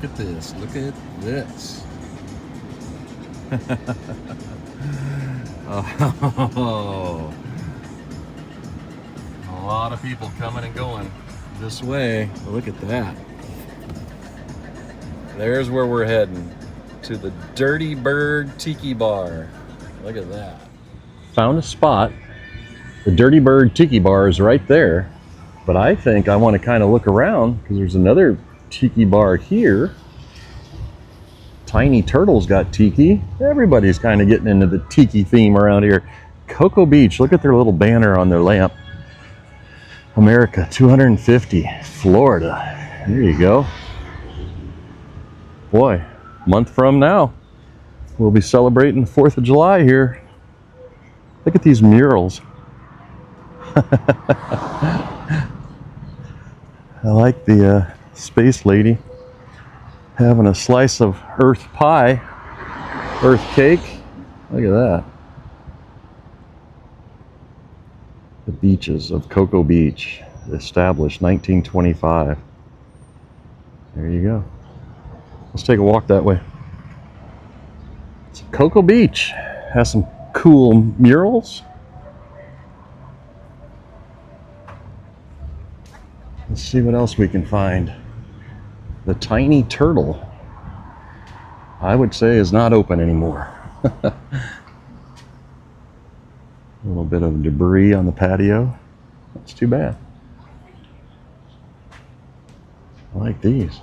look at this. Look at this. Oh, a lot of people coming and going this way. Look at that. There's where we're heading, to the Dirty Bird Tiki Bar. Look at that. Found a spot. The Dirty Bird Tiki Bar is right there. But I think I want to kind of look around because there's another tiki bar here. Tiny Turtle's got tiki. Everybody's kind of getting into the tiki theme around here. Cocoa Beach, look at their little banner on their lamp. America 250, Florida. There you go. Boy, a month from now, we'll be celebrating the 4th of July here. Look at these murals. I like the space lady having a slice of earth pie, earth cake. Look at that. The beaches of Cocoa Beach, established 1925. There you go. Let's take a walk that way. It's Cocoa Beach. Has some cool murals. Let's see what else we can find. The Tiny Turtle, I would say, is not open anymore. A little bit of debris on the patio. That's too bad. I like these.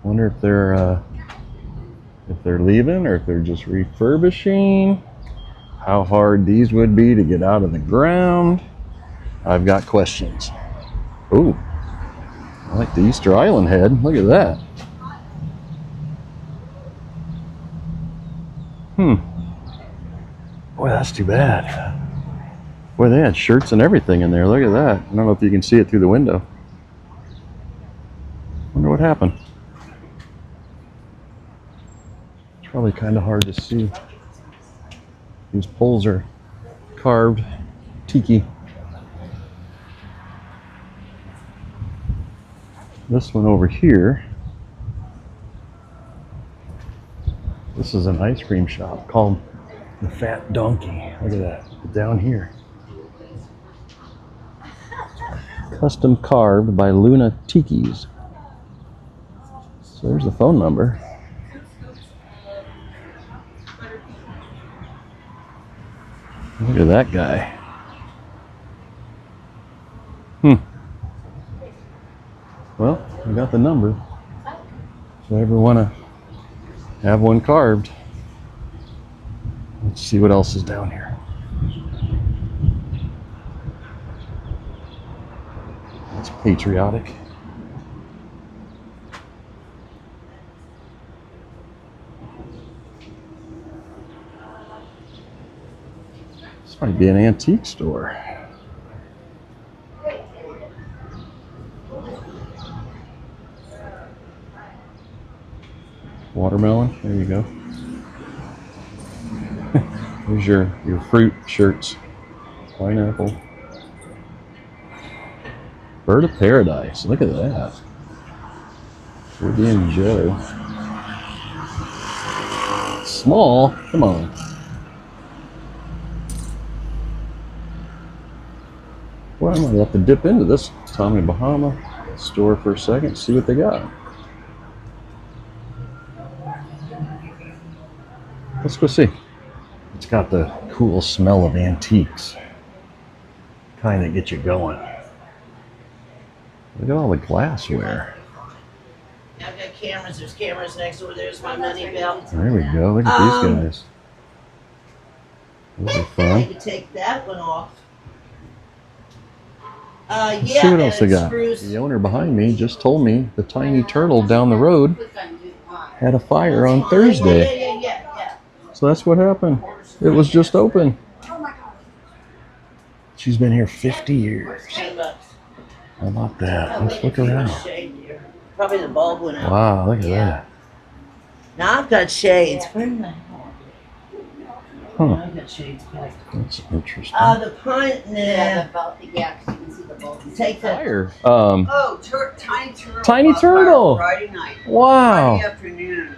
Wonder if they're leaving or if they're just refurbishing. How hard these would be to get out of the ground. I've got questions. Ooh, I like the Easter Island head. Look at that. Boy, that's too bad. Boy, they had shirts and everything in there. Look at that. I don't know if you can see it through the window. Wonder what happened. It's probably kind of hard to see. These poles are carved tiki. This one over here, this is an ice cream shop called the Fat Donkey. Look at that, down here. Custom carved by Luna Tikis. So there's the phone number. Look at that guy. Well, I got the number. If I ever want to have one carved. Let's see what else is down here. That's patriotic. This might be an antique store. Watermelon, there you go. There's your fruit shirts. Pineapple. Bird of Paradise, look at that. Caribbean Joe. Small, come on. Well, I might have to dip into this Tommy Bahama store for a second, see what they got. Let's go see. It's got the cool smell of antiques. Kind of get you going. Look at all the glassware. Yeah, I've got cameras. There's cameras next door. There's my money belt. There we go. Look at these guys. Those are I fun. could take that one off. Let's Yeah, see what else they got. screws. The owner behind me just told me the Tiny Turtle down the road had a fire on Thursday. Yeah. So that's what happened. It was just open. She's been here 50 years. $10. How about that? Let's look around. Probably the bulb went out. Wow, look at that. Now I've got shades. Where in the hell? Huh. I got shades back. That's interesting. The pint, Yeah, the boat. Yeah, 'cause you can see the boat. take that. Fire. Oh, tiny turtle. Tiny bought fire turtle. Friday night. Wow. Friday afternoon.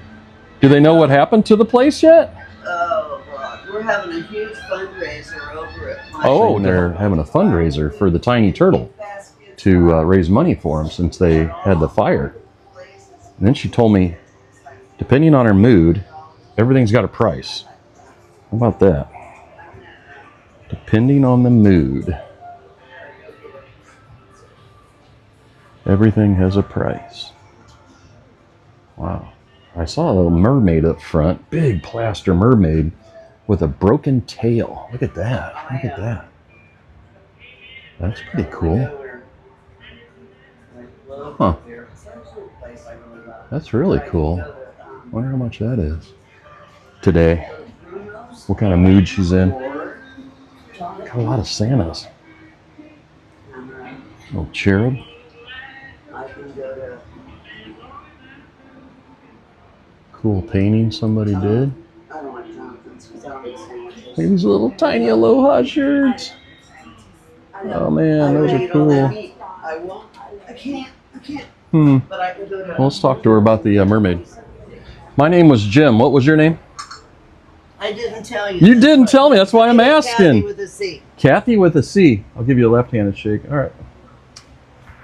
Do they know what happened to the place yet? Oh God, we're having a huge fundraiser over at my. Oh, they're having a fundraiser for the tiny turtle to raise money for them since they had the fire. And then she told me, depending on her mood, everything's got a price. How about that? Depending on the mood, everything has a price. Wow. I saw a little mermaid up front, big plaster mermaid with a broken tail. Look at that. Look at that. That's pretty cool. Huh. That's really cool. Wonder how much that is today. What kind of mood she's in. Got a lot of Santas. Little cherub. Cool painting somebody did. Look at these little tiny Aloha shirts. Oh man, those are cool. I can't. But I can go to. Well, let's talk to her about the mermaid. My name was Jim. What was your name? I didn't tell you. You didn't tell me. That's why I'm It's Cathy asking. with a C. Kathy with a C. I'll give you a left-handed shake. All right.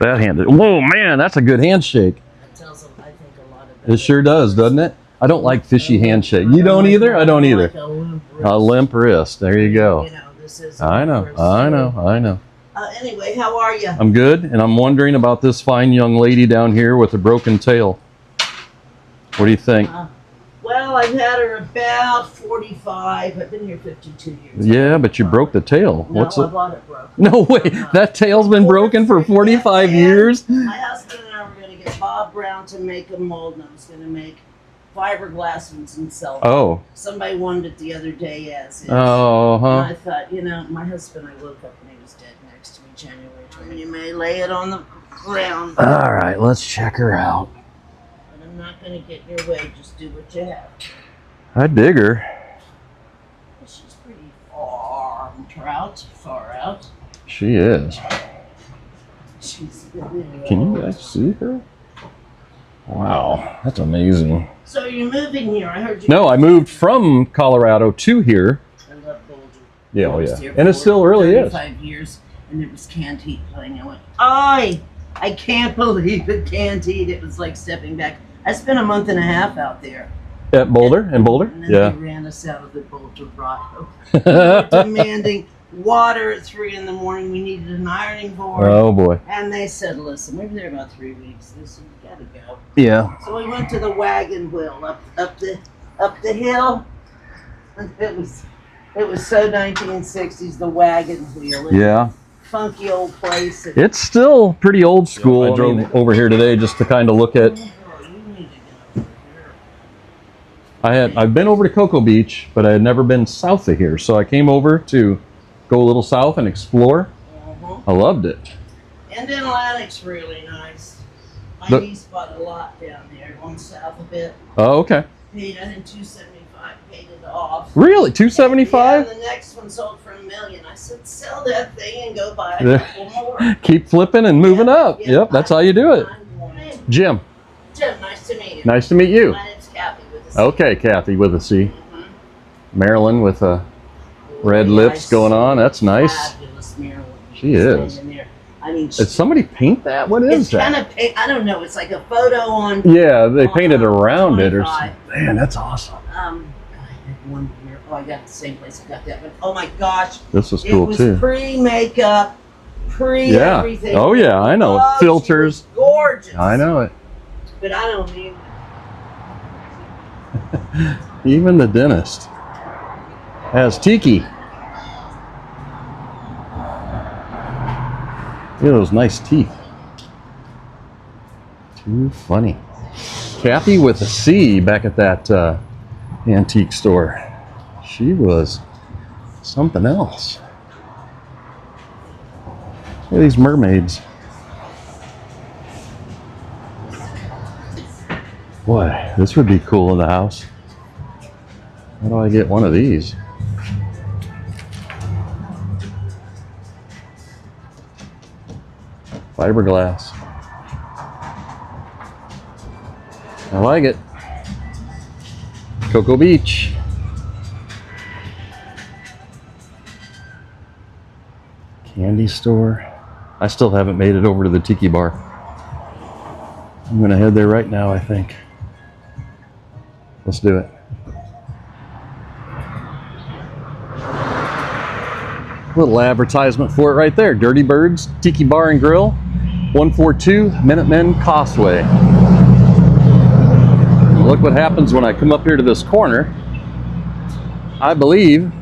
That handed. Whoa, man, that's a good handshake. That tells them, I think, a lot of It sure does, doesn't it? I don't like fishy handshake. You don't either? I don't either. Like a limp wrist. A limp wrist. There you go. You know, this is I know. wrist. I know. I know. Anyway, how are you? I'm good, and I'm wondering about this fine young lady down here with a broken tail. What do you think? Well, I've had her about 45. I've been here 52 years. Yeah, but you broke the tail. No, What's I it? bought it broken. No way. That tail's been broken for 45 years? My husband and I were going to get Bob Brown to make a mold, and I was going to make fiberglass ones and sell them. Oh. Somebody wanted it the other day as is. Oh, And huh. I thought, you know, my husband, I woke up and he was dead next to me January 20. You may lay it on the ground. All right, let's check her out. But I'm not going to get in your way. Just do what you have. I dig her. She's pretty far out. She is. She's Can you guys see her? Wow, that's amazing. So you're moving here. I heard you. No, I moved from Colorado to here. I love Boulder. Yeah, oh I was yeah. there And it for still really is. 35 years, and there was canned heat playing. I went, I can't believe it, canned heat. It was like stepping back. I spent a month and a half out there. At Boulder? In Boulder? And then Yeah. they ran us out of the Boulder grotto. We were demanding water at 3 in the morning. We needed an ironing board. Oh boy. And they said, listen, we were there about 3 weeks. They said, you gotta go. Yeah. So we went to the wagon wheel up the hill. And it was so 1960s, the wagon wheel. It was Yeah. a funky old place. It's still pretty old school. I drove over here today just to kind of look at. I've been over to Cocoa Beach, but I had never been south of here. So I came over to go a little south and explore. I loved it. And then Atlantic's really nice. My niece bought a lot down there, going south a bit. Oh, okay. Paid, I think, $275, paid it off. Really? $275? Yeah, and the next one sold for $1 million. I said, sell that thing and go buy a couple more. Keep flipping and moving up. Yep, that's how you do it. Jim. Jim, nice to meet you. Nice to meet you. My name's Cathy with a C. Okay, Kathy with a C. Mhm. Marilyn with a red lips going on. That's nice. Fabulous Marilyn. She is. Standing there. I mean, Did somebody paint that? What is it's that? kind of, I don't know. It's like a photo on. Yeah, they painted around it or 25. something. Man, that's awesome. I had one here. Oh, I got the same place I got that one. Oh my gosh. This was It cool was too. pre-makeup, pre-everything. Oh yeah, I know it. Oh, she Filters. was gorgeous. I know it. But I don't need. Even the dentist has tiki. Look at those nice teeth. Too funny. Kathy with a C back at that antique store. She was something else. Look at these mermaids. Boy, this would be cool in the house. How do I get one of these? Fiberglass. I like it. Cocoa Beach. Candy store. I still haven't made it over to the Tiki Bar. I'm gonna head there right now, I think. Let's do it. Little advertisement for it right there. Dirty Bird's Tiki Bar and Grill, 142 Minutemen Causeway. Look what happens when I come up here to this corner. I believe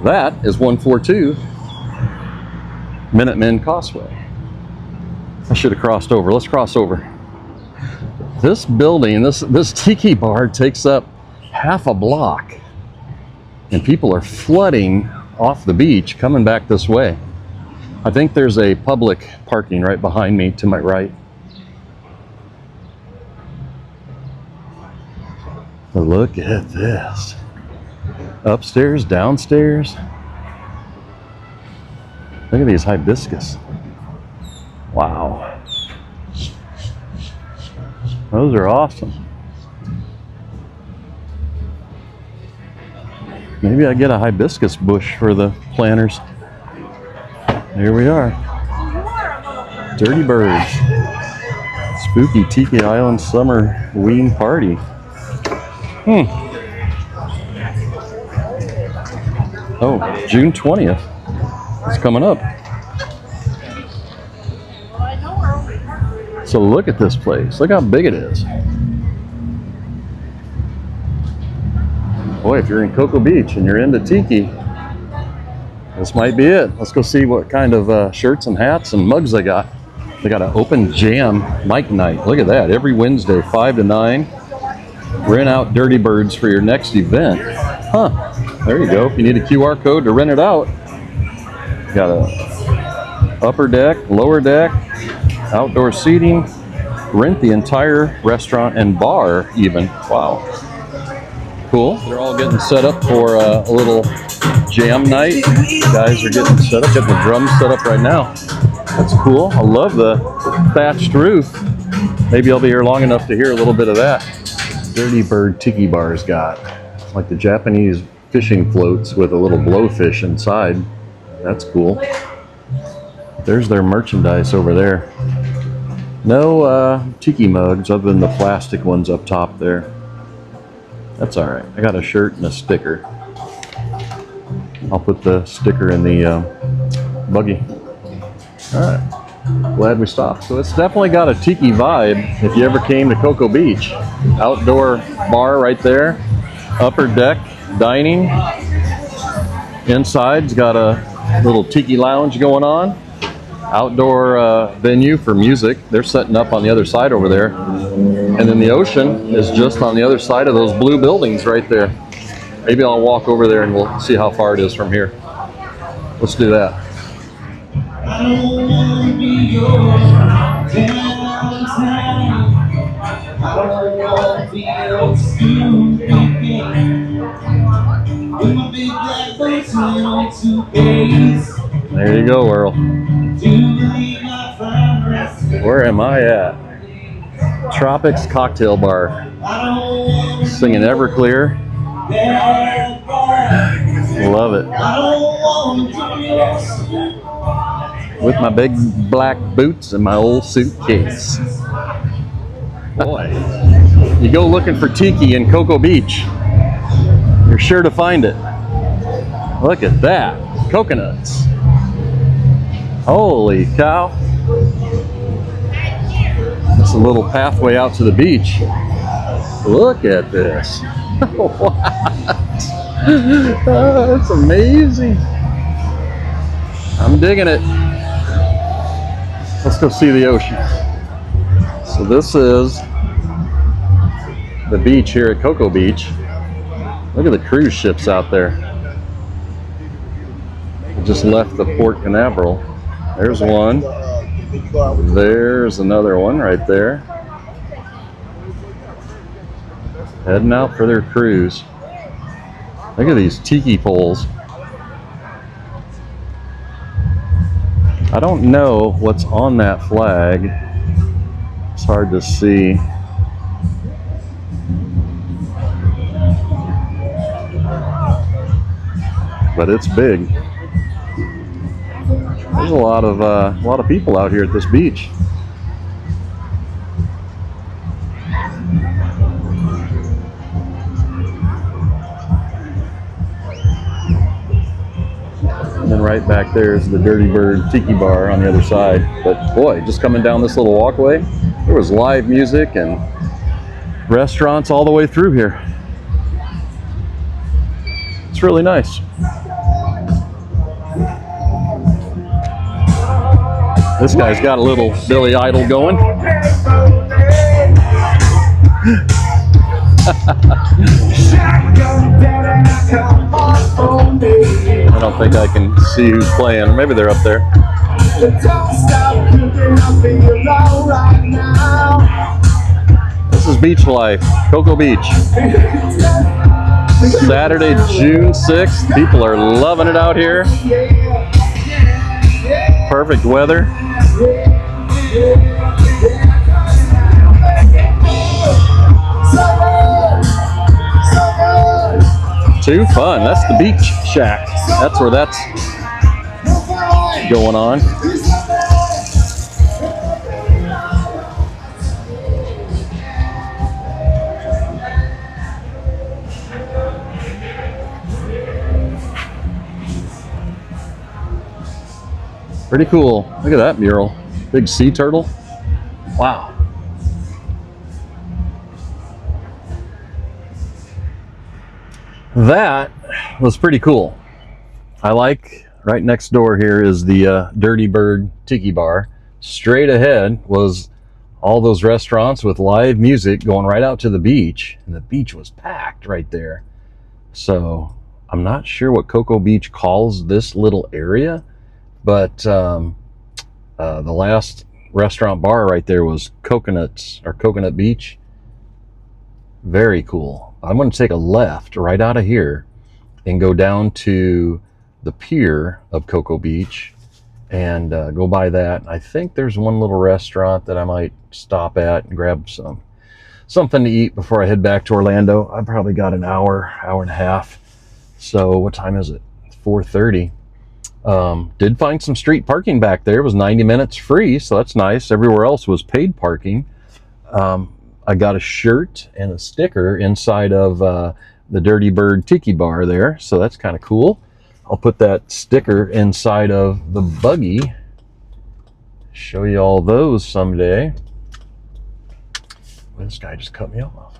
that is 142 Minutemen Causeway. I should have crossed over. Let's cross over. This building, this Tiki Bar takes up half a block, and people are flooding off the beach coming back this way. I think there's a public parking right behind me to my right. But look at this. Upstairs, downstairs. Look at these hibiscus. Wow. Those are awesome. Maybe I get a hibiscus bush for the planters. Here we are. Dirty Birds. Spooky Tiki Island Summer Ween Party. Oh, June 20th. It's coming up. So look at this place. Look how big it is. Boy, if you're in Cocoa Beach and you're into tiki, this might be it. Let's go see what kind of shirts and hats and mugs they got. They got an open jam mic night. Look at that. Every Wednesday, 5 to 9. Rent out Dirty Birds for your next event. Huh. There you go. If you need a QR code to rent it out, got a upper deck, lower deck, outdoor seating, rent the entire restaurant and bar even. Wow. Cool. They're all getting set up for a little jam night. Guys are getting set up, getting the drums set up right now. That's cool. I love the thatched roof. Maybe I'll be here long enough to hear a little bit of that. Dirty Bird Tiki Bar's got like the Japanese fishing floats with a little blowfish inside. That's cool. There's their merchandise over there. No tiki mugs other than the plastic ones up top there. That's all right. I got a shirt and a sticker. I'll put the sticker in the buggy. All right. Glad we stopped. So it's definitely got a tiki vibe if you ever came to Cocoa Beach. Outdoor bar right there. Upper deck dining. Inside's got a little tiki lounge going on. Outdoor venue for music. They're setting up on the other side over there. And then the ocean is just on the other side of those blue buildings right there. Maybe I'll walk over there and we'll see how far it is from here. Let's do that. I don't want to be your downtown. I don't want to be your student thinking. With my big black boots on 2 days. There you go, Earl. Where am I at? Tropics Cocktail Bar. Singing Everclear. Love it. With my big black boots and my old suitcase. Boy, you go looking for tiki in Cocoa Beach, you're sure to find it. Look at that. Coconuts. Holy cow. It's a little pathway out to the beach. Look at this. What? Oh, that's amazing. I'm digging it. Let's go see the ocean. So this is the beach here at Cocoa Beach. Look at the cruise ships out there. We just left the Port Canaveral. There's one. There's another one right there. Heading out for their cruise. Look at these tiki poles. I don't know what's on that flag. It's hard to see. But it's big. There's a lot of people out here at this beach. And then right back there is the Dirty Bird Tiki Bar on the other side. But boy, just coming down this little walkway, there was live music and restaurants all the way through here. It's really nice. This guy's got a little Billy Idol going. I don't think I can see who's playing. Maybe they're up there. This is Beach Life, Cocoa Beach. Saturday, June 6th. People are loving it out here. Perfect weather. Too fun. That's the beach shack. That's where that's going on. Pretty cool. Look at that mural. Big sea turtle. Wow. That was pretty cool. I like right next door here is the Dirty Bird Tiki Bar. Straight ahead was all those restaurants with live music going right out to the beach. And the beach was packed right there. So I'm not sure what Cocoa Beach calls this little area. But the last restaurant bar right there was Coconut Beach. Very cool. I'm going to take a left right out of here and go down to the pier of Cocoa Beach and go by that. I think there's one little restaurant that I might stop at and grab something to eat before I head back to Orlando. I've probably got an hour and a half. So what time is it? It's 4:30. Did find some street parking back there. It was 90 minutes free, so that's nice. Everywhere else was paid parking. I got a shirt and a sticker inside of the Dirty Bird Tiki Bar there, so that's kind of cool. I'll put that sticker inside of the buggy. Show you all those someday. This guy just cut me off.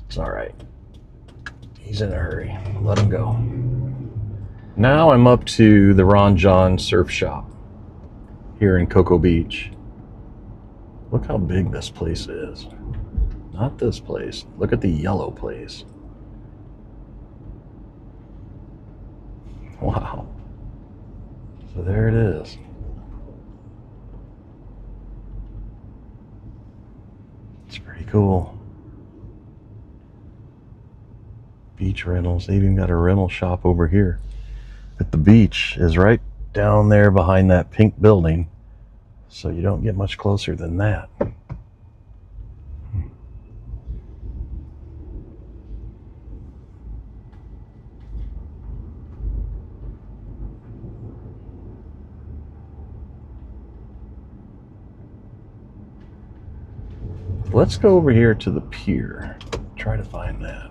It's all right. He's in a hurry. Let him go. Now I'm up to the Ron John Surf Shop here in Cocoa Beach. Look how big this place is. Not this place. Look at the yellow place. Wow. So there it is. It's pretty cool. Beach rentals. They even got a rental shop over here. But the beach is right down there behind that pink building. So you don't get much closer than that. Let's go over here to the pier. Try to find that.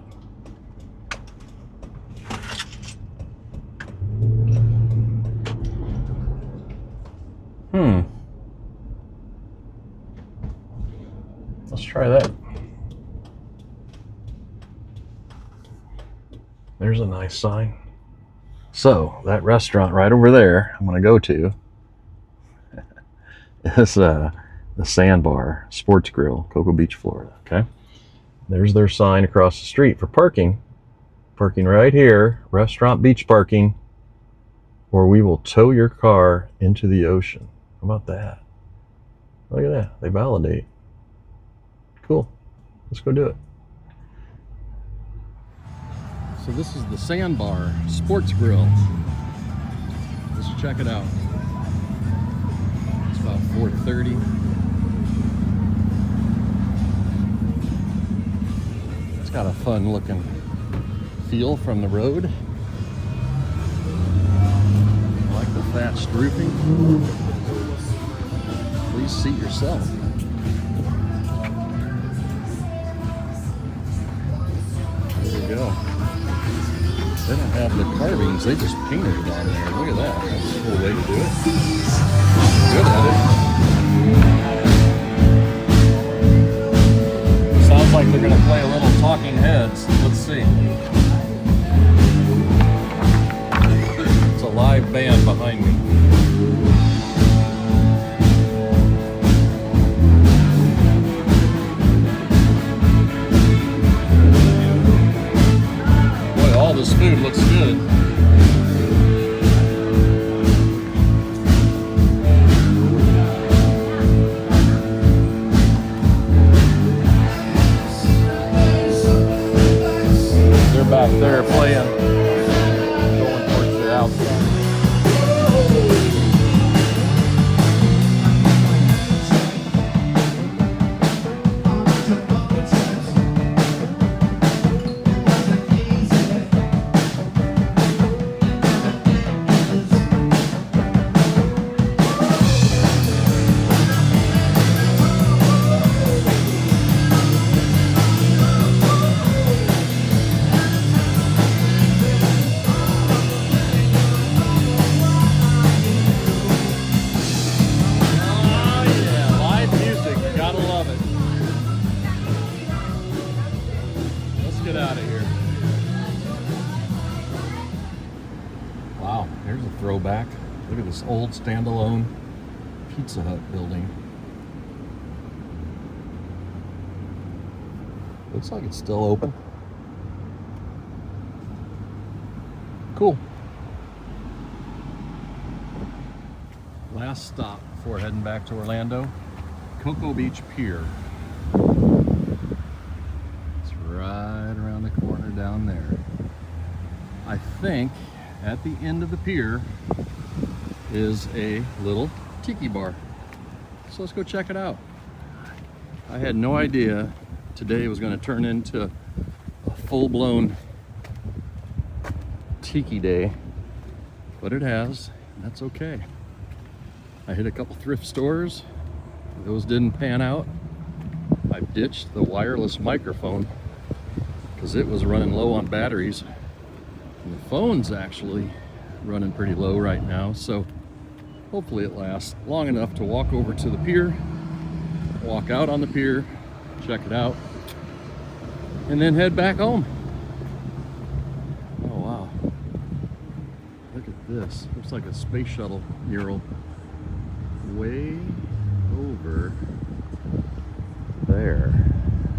Let's try that. There's a nice sign. So that restaurant right over there I'm going to go to is the Sandbar Sports Grill, Cocoa Beach, Florida. Okay, there's their sign across the street for parking. Parking right here, restaurant beach parking, or we will tow your car into the ocean. How about that? Look at that. They validate. Cool. Let's go do it. So this is the Sandbar Sports Grill. Let's check it out. 4:30. It's got a fun looking feel from the road. I like the thatched roofing. Please seat yourself. There we go. They don't have the carvings, they just painted it on there. Look at that. That's a cool way to do it. Good at it. Sounds like they're going to play a little Talking Heads. Let's see. It's a live band behind me. Boy, all this food looks good. Back there playing, going towards the outside. Throwback. Look at this old standalone Pizza Hut building. Looks like it's still open. Cool. Last stop before heading back to Orlando, Cocoa Beach Pier. It's right around the corner down there. I think at the end of the pier is a little tiki bar. So let's go check it out. I had no idea today was going to turn into a full-blown tiki day, but it has, and that's okay. I hit a couple thrift stores. Those didn't pan out. I ditched the wireless microphone because it was running low on batteries. And the phone's actually running pretty low right now, so hopefully it lasts long enough to walk over to the pier, walk out on the pier, check it out, and then head back home. Oh wow, look at this. Looks like a space shuttle mural way over there.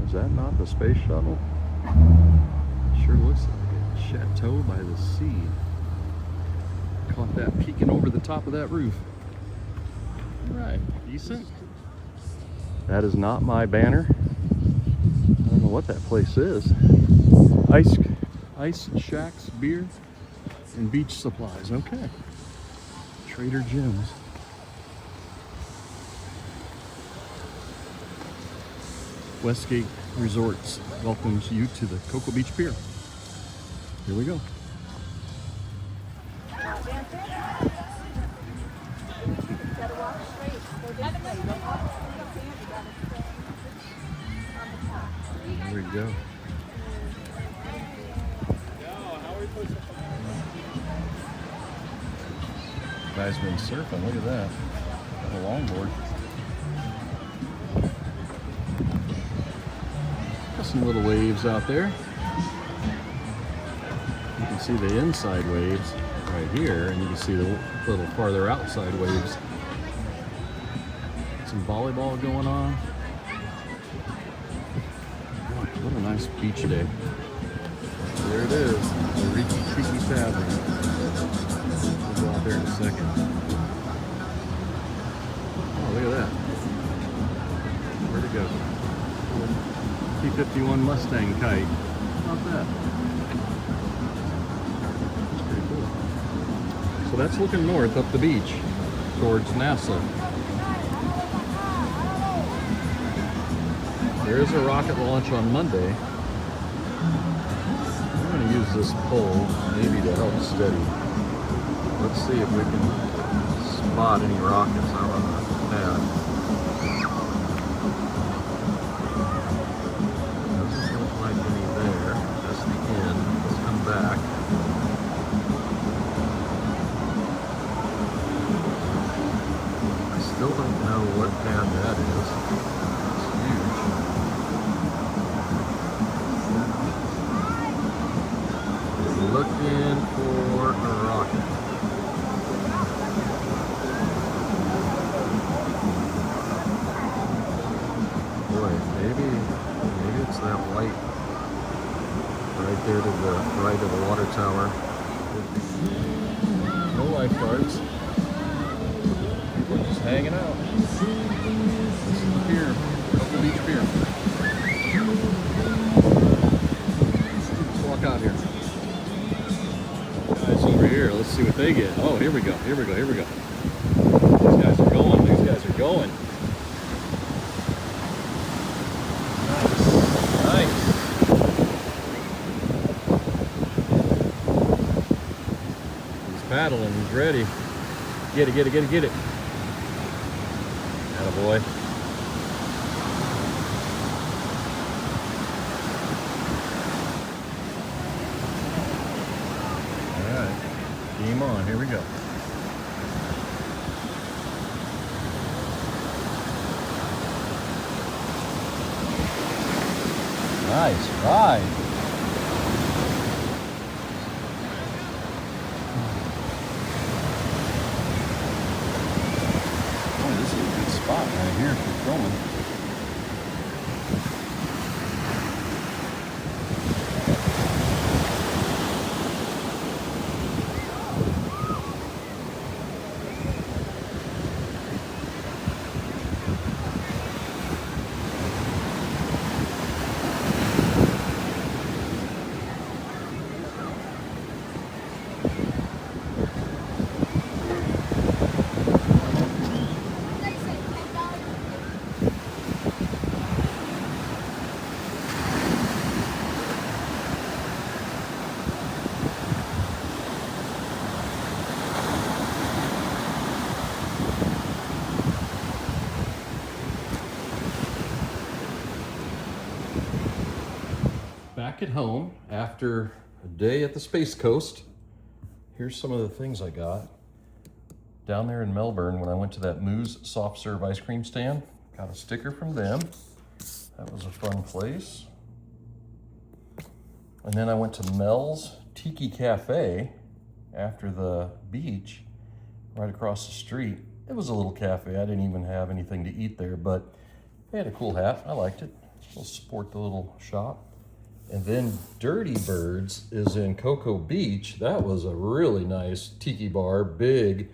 Is that not the space shuttle? Sure looks like it. Chateau by the sea. Caught that peeking over the top of that roof. All right, decent. That is not my banner. I don't know what that place is. Ice Shacks, beer, and beach supplies. Okay. Trader Joe's. Westgate Resorts welcomes you to the Cocoa Beach Pier. Here we go. There we go. Guy's been surfing. Look at that. Got a longboard. Got some little waves out there. You can see the inside waves right here, and you can see the little farther outside waves. Some volleyball going on. Boy, what a nice beach day. There it is, the Rikki Tiki Tavern. We'll go out there in a second. Oh, look at that. Where'd it go? T-51 Mustang kite. How about that? That's pretty cool. So that's looking north up the beach towards NASA. There is a rocket launch on Monday. I'm going to use this pole maybe to help steady. Let's see if we can spot any rockets out on the pad. Doesn't look like any there. That's the end. Let's come back. I still don't know what pad that is. It's huge. Looking for a rocket. Boy, maybe it's that white right there to the right of the water tower. No lifeguards. People are just hanging out. This is the pier, Cocoa Beach Pier. Let's walk out here. Guys over here, let's see what they get. Oh, here we go. These guys are going. Nice. He's paddling, he's ready. Get it. Attaboy. Alright, game on, here we go. Nice ride. Boy, this is a good spot right here for filming. Back at home after a day at the Space Coast. Here's some of the things I got. Down there in Melbourne, when I went to that Moo's soft serve ice cream stand, got a sticker from them. That was a fun place. And then I went to Mel's Tiki Cafe after the beach, right across the street. It was a little cafe. I didn't even have anything to eat there, but they had a cool hat. I liked it. We'll support the little shop. And then Dirty Birds is in Cocoa Beach. That was a really nice tiki bar, big,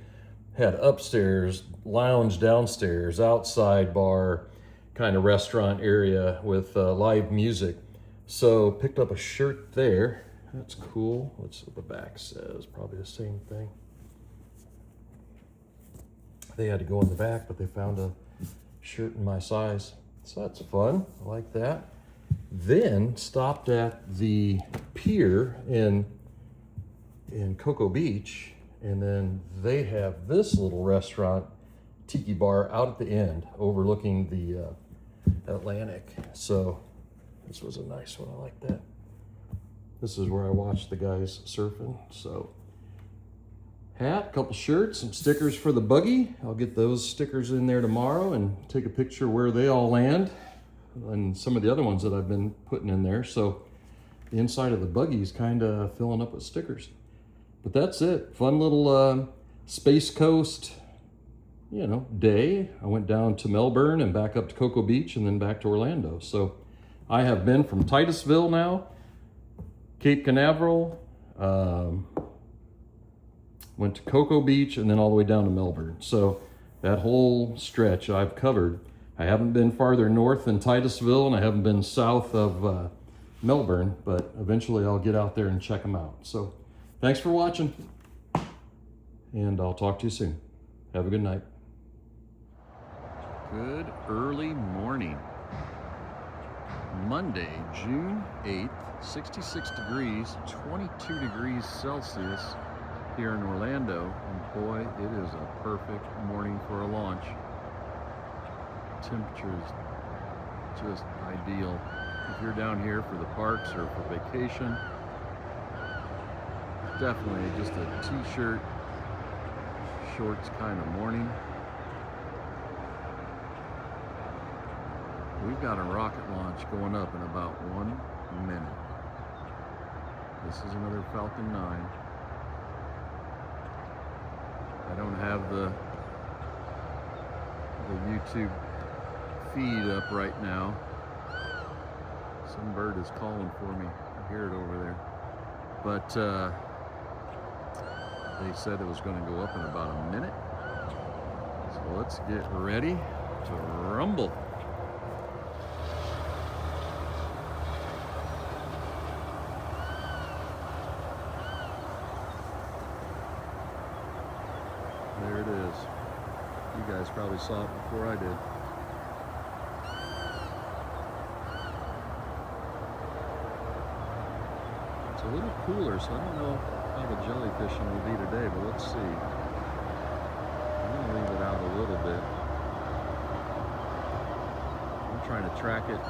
had upstairs, lounge downstairs, outside bar, kind of restaurant area with live music. So picked up a shirt there. That's cool. What's what the back says? Probably the same thing. They had to go in the back, but they found a shirt in my size. So that's fun. I like that. Then stopped at the Pier in Cocoa Beach, and then they have this little restaurant, tiki bar, out at the end, overlooking the Atlantic. So this was a nice one. I like that. This is where I watched the guys surfing. So hat, couple shirts, some stickers for the buggy. I'll get those stickers in there tomorrow and take a picture where they all land, and some of the other ones that I've been putting in there. So the inside of the buggy is kind of filling up with stickers. But that's it. Fun little Space Coast, you know, day. I went down to Melbourne and back up to Cocoa Beach and then back to Orlando. So I have been from Titusville now, Cape Canaveral, went to Cocoa Beach, and then all the way down to Melbourne. So that whole stretch I've covered. I haven't been farther north than Titusville, and I haven't been south of Melbourne, but eventually I'll get out there and check them out. So thanks for watching, and I'll talk to you soon. Have a good night. Good early morning. Monday, June 8th, 66 degrees, 22 degrees Celsius here in Orlando. And boy, it is a perfect morning for a launch. Temperature is just ideal. If you're down here for the parks or for vacation, definitely just a t-shirt, shorts kind of morning. We've got a rocket launch going up in about 1 minute. This is another Falcon 9. I don't have the YouTube feed up right now. Some bird is calling for me. I hear it over there. But they said it was going to go up in about a minute. So let's get ready to rumble. There it is. You guys probably saw it before I did. It's a little cooler, so I don't know how the jellyfishing will be today, but let's see. I'm going to leave it out a little bit. I'm trying to track it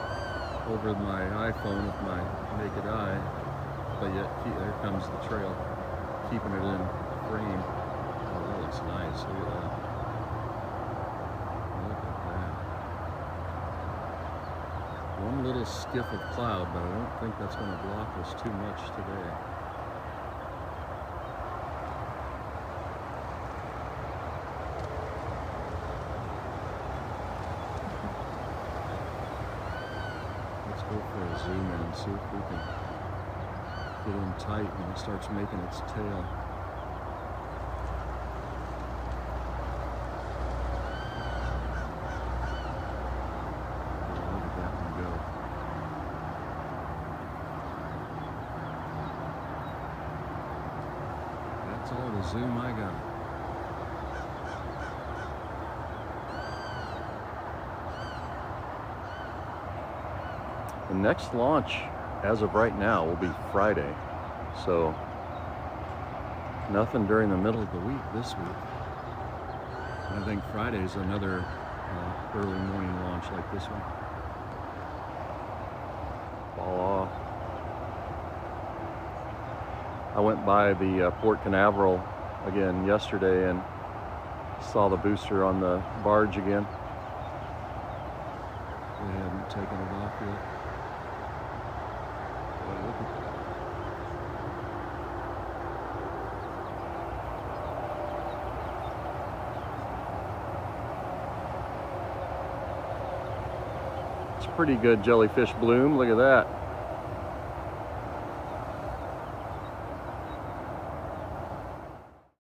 over my iPhone with my naked eye, but yet there comes the trail, keeping it in frame. Oh, that looks nice. Look at that. Look at that. One little skiff of cloud, but I don't think that's going to block us too much today. Let's go for a zoom in and see if we can get in tight when it starts making its tail. That's all the zoom I got. The next launch, as of right now, will be Friday. So, nothing during the middle of the week this week. I think Friday's another early morning launch like this one. Voila. I went by the Port Canaveral again yesterday and saw the booster on the barge again. They haven't taken it off yet. Boy, look at that. It's a pretty good jellyfish bloom. Look at that.